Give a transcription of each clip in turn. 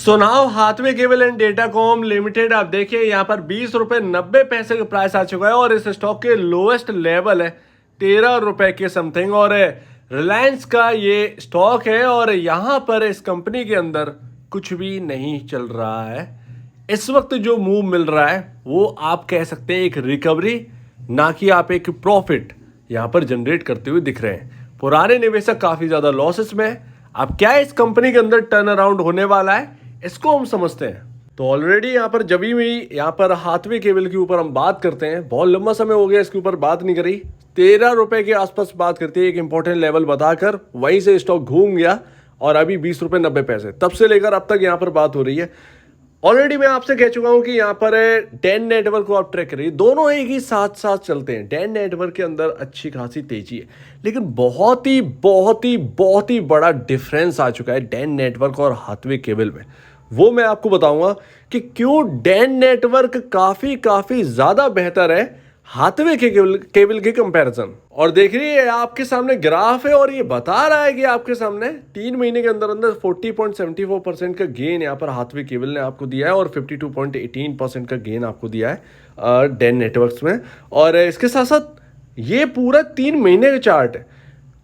So now Hathway cable and Datacom limited आप देखिए यहाँ पर 20 रुपये 90 पैसे का प्राइस आ चुका है और इस स्टॉक के लोएस्ट लेवल है 13 रुपए के समथिंग। और रिलायंस का ये स्टॉक है और यहाँ पर इस कंपनी के अंदर कुछ भी नहीं चल रहा है। इस वक्त जो मूव मिल रहा है वो आप कह सकते हैं एक रिकवरी, ना कि आप एक प्रॉफिट यहाँ पर जनरेट करते हुए दिख रहे हैं। पुराने निवेशक काफ़ी ज़्यादा लॉसेस में है। अब क्या इस कंपनी के अंदर टर्न अराउंड होने वाला है, इसको हम समझते हैं। तो ऑलरेडी यहाँ पर जब भी यहाँ पर हाथवे केबल के ऊपर हम बात करते हैं, बहुत लंबा समय हो गया इसके ऊपर बात नहीं करी, 13 रुपए के आसपास बात करती है, एक इंपॉर्टेंट लेवल बताकर वहीं से स्टॉक घूम गया और अभी 20 रुपये 90 पैसे तब से लेकर अब तक यहाँ पर बात हो रही है। ऑलरेडी मैं आपसे कह चुका हूं कि यहाँ पर डैन नेटवर्क को आप ट्रैक करिए, दोनों एक ही साथ साथ चलते हैं। डैन नेटवर्क के अंदर अच्छी खासी तेजी है, लेकिन बहुत ही बड़ा डिफरेंस आ चुका है डैन नेटवर्क और हाथवे केबल में। वो मैं आपको बताऊंगा कि क्यों डैन नेटवर्क काफी ज्यादा बेहतर है हाथवे के केबल के कंपैरिजन। और देख रही है आपके सामने ग्राफ है और ये बता रहा है कि आपके सामने 3 महीने के अंदर अंदर 40.74% का गेन यहाँ पर हाथवे केबल ने आपको दिया है और 52.18% का गेन आपको दिया है डैन नेटवर्क्स में। और इसके साथ साथ ये पूरा 3 महीने का चार्ट है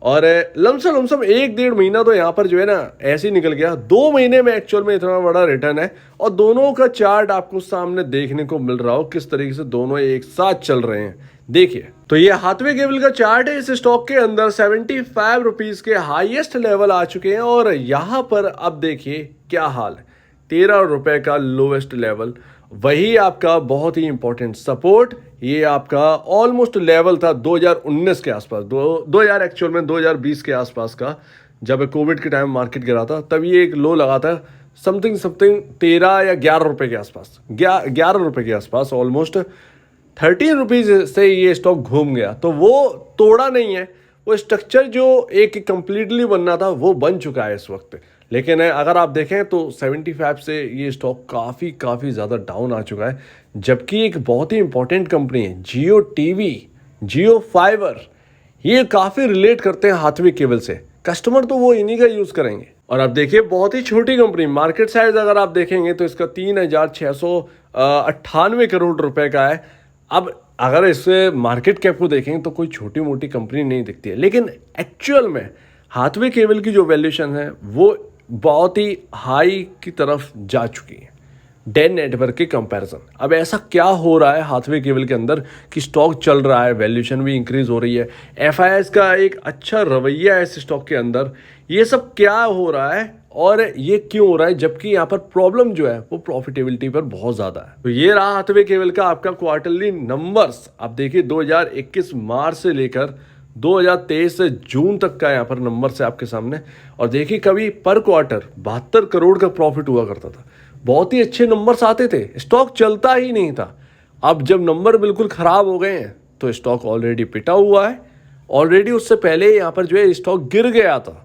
और लमसम 1-1.5 महीना तो यहाँ पर जो है ना ऐसे ही निकल गया। 2 महीने में एक्चुअल में इतना बड़ा रिटर्न है और दोनों का चार्ट आपको सामने देखने को मिल रहा हो किस तरीके से दोनों एक साथ चल रहे हैं। देखिए तो ये हाथवे केबल का चार्ट है। इस स्टॉक के अंदर 75 रुपीज के हाईएस्ट लेवल आ चुके हैं और यहाँ पर अब देखिए क्या हाल है, 13 रुपए का लोएस्ट लेवल, वही आपका बहुत ही इंपॉर्टेंट सपोर्ट। ये आपका ऑलमोस्ट लेवल था 2019 के आसपास, 2000 एक्चुअल में 2020 के आसपास का, जब कोविड के टाइम मार्केट गिरा था तब ये एक लो लगा था समथिंग 13 या 11 रुपए के आसपास, 11 रुपए के आसपास, ऑलमोस्ट 13 रुपीज से ये स्टॉक घूम गया। तो वो तोड़ा नहीं है, वो स्ट्रक्चर जो एक कंप्लीटली बनना था वो बन चुका है इस वक्त। लेकिन अगर आप देखें तो 75 से ये स्टॉक काफ़ी ज़्यादा डाउन आ चुका है, जबकि एक बहुत ही इंपॉर्टेंट कंपनी है जियो टीवी, जियो फाइबर, ये काफ़ी रिलेट करते हैं हाथवे केबल से। कस्टमर तो वो इन्हीं का यूज़ करेंगे। और आप देखिए बहुत ही छोटी कंपनी, मार्केट साइज अगर आप देखेंगे तो इसका 3698 करोड़ रुपए का है। अब अगर इससे मार्केट कैप को देखेंगे तो कोई छोटी मोटी कंपनी नहीं दिखती है, लेकिन एक्चुअल में हाथवे केबल की जो वैल्यूएशन है वो बहुत ही हाई की तरफ जा चुकी है डैन नेटवर्क के कंपैरिजन। अब ऐसा क्या हो रहा है हाथवे केबल के अंदर कि स्टॉक चल रहा है, वैल्यूएशन भी इंक्रीज हो रही है, एफआईएस का एक अच्छा रवैया है इस स्टॉक के अंदर, ये सब क्या हो रहा है और ये क्यों हो रहा है, जबकि यहाँ पर प्रॉब्लम जो है वो प्रॉफिटेबिलिटी पर बहुत ज़्यादा है। तो ये रहा हाथवे केबल का आपका क्वार्टरली नंबर्स। आप देखिए 2021 मार्च से लेकर 2023 से जून तक का यहाँ पर नंबर से आपके सामने। और देखिए कभी पर क्वार्टर 72 करोड़ का प्रॉफिट हुआ करता था, बहुत ही अच्छे नंबर्स आते थे, स्टॉक चलता ही नहीं था। अब जब नंबर बिल्कुल ख़राब हो गए हैं तो स्टॉक ऑलरेडी पिटा हुआ है, ऑलरेडी उससे पहले यहाँ पर जो है स्टॉक गिर गया था।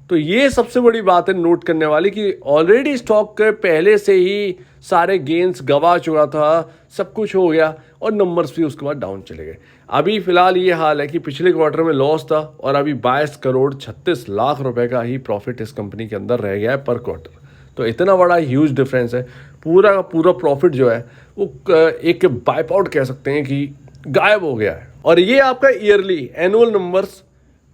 तो ये सबसे बड़ी बात है नोट करने वाली कि ऑलरेडी स्टॉक के पहले से ही सारे गेन्स गवा चुका था, सब कुछ हो गया और नंबर्स भी उसके बाद डाउन चले गए। अभी फिलहाल ये हाल है कि पिछले क्वार्टर में लॉस था और अभी 22 करोड़ 36 लाख रुपए का ही प्रॉफिट इस कंपनी के अंदर रह गया है पर क्वार्टर। तो इतना बड़ा ह्यूज डिफरेंस है, पूरा का पूरा प्रॉफिट जो है वो एक वाइप आउट कह सकते हैं कि गायब हो गया है। और ये आपका yearly annual numbers,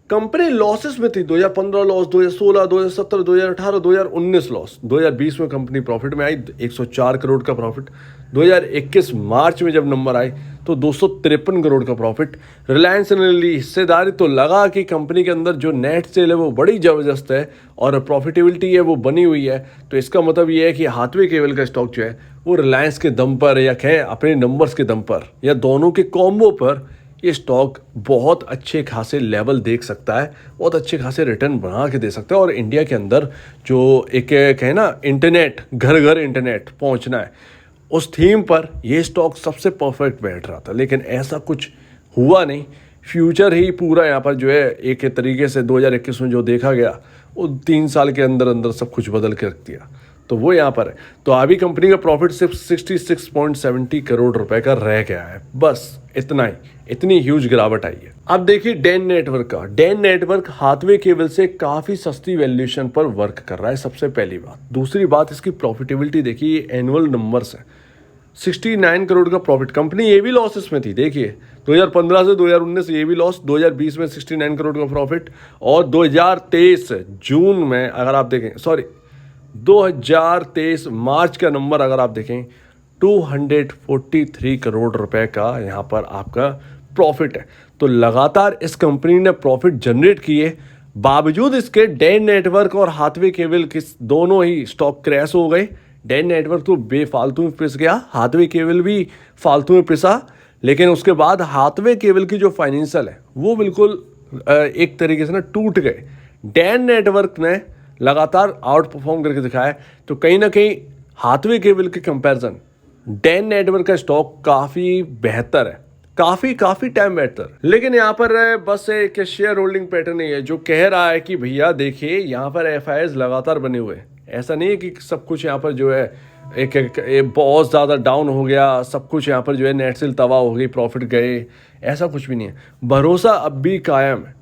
company losses में थी, 2015 लॉस, 2016, 2017, 2018, 2019 लॉस, 2020 में कंपनी प्रॉफिट में आई 104 करोड़ का प्रॉफिट, 2021 मार्च में जब नंबर आए तो 253 करोड़ का प्रॉफिट। रिलायंस ने ली हिस्सेदारी तो लगा कि कंपनी के अंदर जो नेट सेल है वो बड़ी ज़बरदस्त है और प्रॉफिटेबिलिटी है वो बनी हुई है। तो इसका मतलब ये है कि हाथवे केबल का स्टॉक जो है वो रिलायंस के दम पर या कहें अपने नंबर्स के दम पर या दोनों के कॉम्बो पर ये स्टॉक बहुत अच्छे खासे लेवल देख सकता है, बहुत अच्छे खासे रिटर्न बना के दे सकता है। और इंडिया के अंदर जो एक कहे ना इंटरनेट, घर घर इंटरनेट पहुंचना है, उस थीम पर ये स्टॉक सबसे परफेक्ट बैठ रहा था। लेकिन ऐसा कुछ हुआ नहीं, फ्यूचर ही पूरा यहाँ पर जो है एक तरीके से 2021 में जो देखा गया वो 3 साल के अंदर अंदर सब कुछ बदल के रख दिया। तो वो यहाँ पर है। तो अभी कंपनी का प्रॉफिट सिर्फ 66.70 करोड़ रुपए का रह गया है, बस इतना ही, इतनी ह्यूज गिरावट आई है। अब देखिए डेन नेटवर्क का। डेन नेटवर्क हाथवे केबल से काफ़ी सस्ती वैल्यूएशन पर वर्क कर रहा है, सबसे पहली बात। दूसरी बात, इसकी प्रॉफिटेबिलिटी देखिए, ये एनुअल नंबर्स है, 69 करोड़ का प्रॉफिट। कंपनी ये भी लॉसेस में थी, देखिए 2015 से 2019 ये भी लॉस, 2020 में 69 करोड़ का प्रॉफिट, और 2023 जून में अगर आप देखें, सॉरी 2023 मार्च का नंबर अगर आप देखें, 243 करोड़ रुपए का यहाँ पर आपका प्रॉफिट है। तो लगातार इस कंपनी ने प्रॉफिट जनरेट किए, बावजूद इसके डेन नेटवर्क और हाथवे केबल के दोनों ही स्टॉक क्रैश हो गए। डेन नेटवर्क तो बेफालतू में पिस गया, हाथवे केबल भी फालतू में पिसा, लेकिन उसके बाद हाथवे केबल की जो फाइनेंशियल है वो बिल्कुल एक तरीके से ना टूट गए। डेन नेटवर्क ने लगातार आउट परफॉर्म करके दिखाया, तो कहीं ना कहीं हाथवे केबल के कंपैरिजन डेन नेटवर्क का स्टॉक काफ़ी बेहतर है, काफ़ी टाइम बेहतर। लेकिन यहाँ पर बस एक शेयर होल्डिंग पैटर्न ही है जो कह रहा है कि भैया देखिए यहाँ पर एफआईआईज लगातार बने हुए हैं। ऐसा नहीं है कि सब कुछ यहाँ पर जो है एक बहुत ज़्यादा डाउन हो गया, सब कुछ यहाँ पर जो है नेट सेल तबाह हो गई, प्रॉफिट गए, ऐसा कुछ भी नहीं है। भरोसा अब भी कायम है।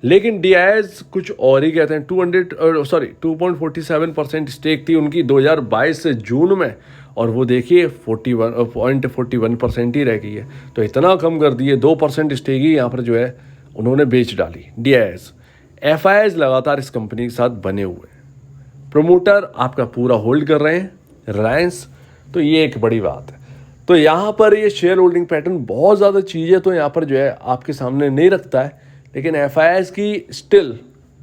लेकिन डीआईएस कुछ और ही कहते हैं। 2.47% स्टेक थी उनकी 2022 से जून में, और वो देखिए 41.41% ही रह गई है। तो इतना कम कर दिए, 2% स्टेक ही यहाँ पर जो है उन्होंने बेच डाली डीआईएस। एफआईआईज लगातार इस कंपनी के साथ बने हुए हैं, प्रमोटर आपका पूरा होल्ड कर रहे हैं रिलायंस, तो ये एक बड़ी बात है। तो यहाँ पर ये शेयर होल्डिंग पैटर्न बहुत ज़्यादा चीज़ें तो यहाँ पर जो है आपके सामने नहीं रखता है, लेकिन एफआईआईज की स्टिल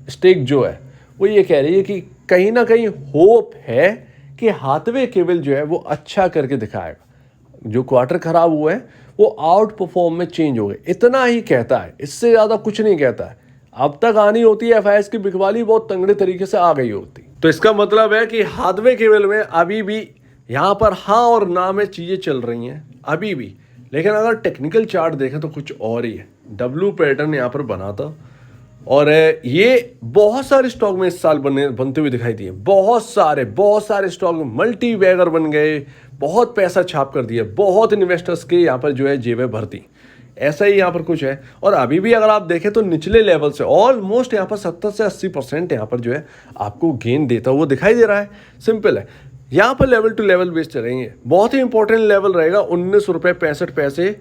स्टेक जो है वो ये कह रही है कि कहीं ना कहीं होप है कि हाथवे केबल जो है वो अच्छा करके दिखाएगा। जो क्वार्टर खराब हुआ है वो आउट परफॉर्म में चेंज हो गए, इतना ही कहता है, इससे ज़्यादा कुछ नहीं कहता है। अब तक आनी होती है एफआईआईज की बिकवाली बहुत तंगड़े तरीके से आ गई होती। तो इसका मतलब है कि हाथवे केबल में अभी भी यहाँ पर हाँ और ना में चीज़ें चल रही हैं अभी भी। लेकिन अगर टेक्निकल चार्ट देखें तो कुछ और ही है। डब्ल्यू पैटर्न यहाँ पर बना था, और ये बहुत सारे स्टॉक में इस साल बनते हुए दिखाई दिए। बहुत सारे स्टॉक में मल्टी बैगर बन गए, बहुत पैसा छाप कर दिया, बहुत इन्वेस्टर्स के यहाँ पर जो है जेबें भरती। ऐसा ही यहाँ पर कुछ है। और अभी भी अगर आप देखें तो निचले लेवल से ऑलमोस्ट यहाँ पर 70 से 80% यहाँ पर जो है आपको गेन देता हुआ दिखाई दे रहा है। सिंपल है, यहाँ पर लेवल टू लेवल बेस चलेंगे। बहुत ही इंपॉर्टेंट लेवल रहेगा 19.65 रुपये,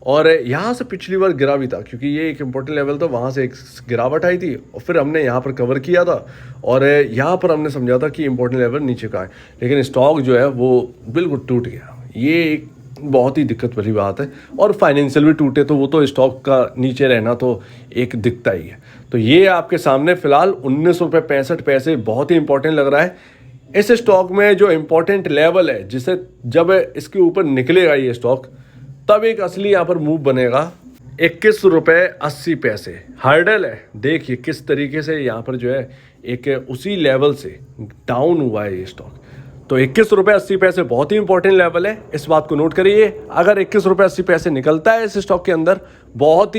और यहाँ से पिछली बार गिरा भी था, क्योंकि ये एक इंपॉर्टेंट लेवल था, वहाँ से एक गिरावट आई थी और फिर हमने यहाँ पर कवर किया था, और यहाँ पर हमने समझा था कि इंपॉर्टेंट लेवल नीचे का है, लेकिन स्टॉक जो है वो बिल्कुल टूट गया। ये एक बहुत ही दिक्कत वाली बात है। और फाइनेंशियल भी टूटे तो वो तो स्टॉक का नीचे रहना तो एक दिक्कत ही है। तो ये आपके सामने फिलहाल 19.65 रुपये बहुत ही इंपॉर्टेंट लग रहा है। इस स्टॉक में जो इंपॉर्टेंट लेवल है, जिसे जब इसके ऊपर निकलेगा ये स्टॉक, तब एक असली यहाँ पर मूव बनेगा 21.80 रुपये हार्डल है। देखिए किस तरीके से यहाँ पर जो है एक उसी लेवल से डाउन हुआ है ये स्टॉक। तो 21.80 रुपये बहुत ही इंपॉर्टेंट लेवल है, इस बात को नोट करिए। अगर 21.80 रुपये निकलता है इस स्टॉक के अंदर, बहुत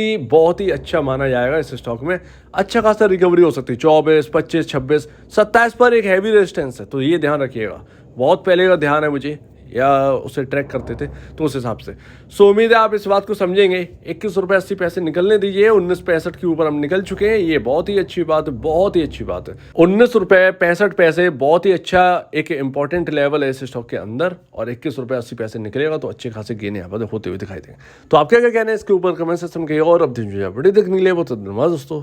ही अच्छा माना जाएगा। इस स्टॉक में अच्छा खासा रिकवरी हो सकती है। 24, 25, 26, 27 पर एक हैवी रेजिस्टेंस है, तो ये ध्यान रखिएगा। बहुत पहले का ध्यान है मुझे, या उसे ट्रैक करते थे तो उस हिसाब से। सो उम्मीद है आप इस बात को समझेंगे। 21.80 रुपये निकलने दीजिए, 19.65 के ऊपर हम निकल चुके हैं, ये बहुत ही अच्छी बात है, बहुत ही अच्छी बात है। 19.65 रुपये बहुत ही अच्छा एक इंपॉर्टेंट लेवल है इस स्टॉक के अंदर, और 21.80 रुपये निकलेगा तो अच्छे खासे गेन यहाँ पर होते हुए दिखाई देंगे। तो आप क्या कहना है इसके ऊपर कमेंट सेक्शन में, और अब दिन जो है बड़ी देखने के लिए वो तो धन्यवाद दोस्तों।